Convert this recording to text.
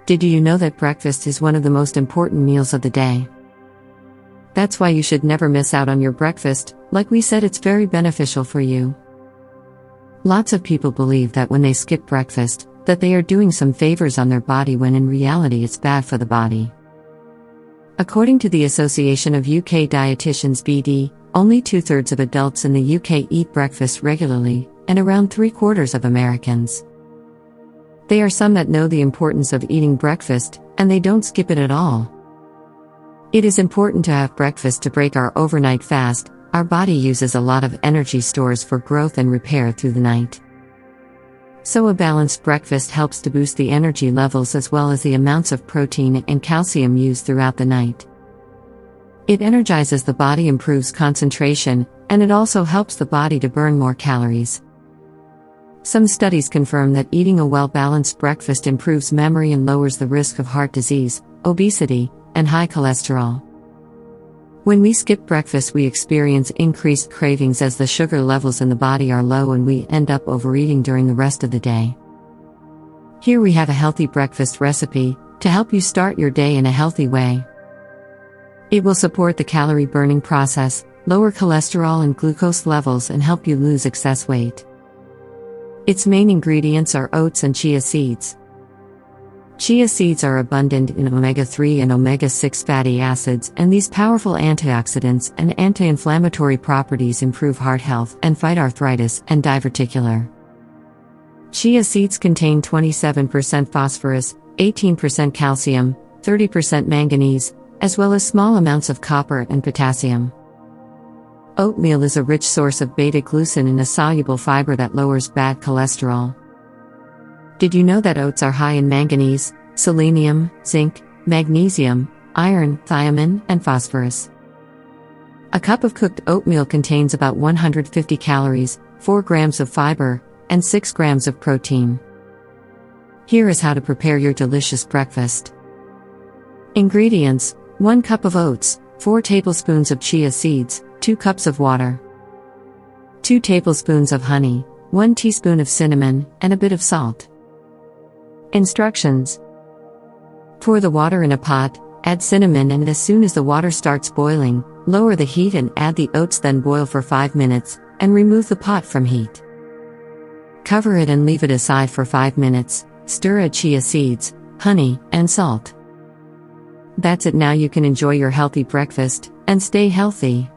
Did you know that breakfast is one of the most important meals of the day? That's why you should never miss out on your breakfast. Like we said, it's very beneficial for you. Lots of people believe that when they skip breakfast, that they are doing some favors on their body, when in reality it's bad for the body. According to the Association of UK Dietitians (BD), only 2/3 of adults in the UK eat breakfast regularly, and around 3/4 of Americans. There are some that know the importance of eating breakfast, and they don't skip it at all. It is important to have breakfast to break our overnight fast. Our body uses a lot of energy stores for growth and repair through the night. So a balanced breakfast helps to boost the energy levels as well as the amounts of protein and calcium used throughout the night. It energizes the body, improves concentration, and it also helps the body to burn more calories. Some studies confirm that eating a well-balanced breakfast improves memory and lowers the risk of heart disease, obesity, and high cholesterol. When we skip breakfast, we experience increased cravings as the sugar levels in the body are low, and we end up overeating during the rest of the day. Here we have a healthy breakfast recipe to help you start your day in a healthy way. It will support the calorie burning process, lower cholesterol and glucose levels, and help you lose excess weight. Its main ingredients are oats and chia seeds. Chia seeds are abundant in omega-3 and omega-6 fatty acids, and these powerful antioxidants and anti-inflammatory properties improve heart health and fight arthritis and diverticular. Chia seeds contain 27% phosphorus, 18% calcium, 30% manganese, as well as small amounts of copper and potassium. Oatmeal is a rich source of beta-glucan and a soluble fiber that lowers bad cholesterol. Did you know that oats are high in manganese, selenium, zinc, magnesium, iron, thiamine, and phosphorus? A cup of cooked oatmeal contains about 150 calories, 4 grams of fiber, and 6 grams of protein. Here is how to prepare your delicious breakfast. Ingredients: 1 cup of oats, 4 tablespoons of chia seeds, 2 cups of water, 2 tablespoons of honey, 1 teaspoon of cinnamon, and a bit of salt. Instructions: pour the water in a pot, add cinnamon, and as soon as the water starts boiling, lower the heat and add the oats, then boil for 5 minutes, and remove the pot from heat. Cover it and leave it aside for 5 minutes, stir add chia seeds, honey, and salt. That's it. Now you can enjoy your healthy breakfast, and stay healthy.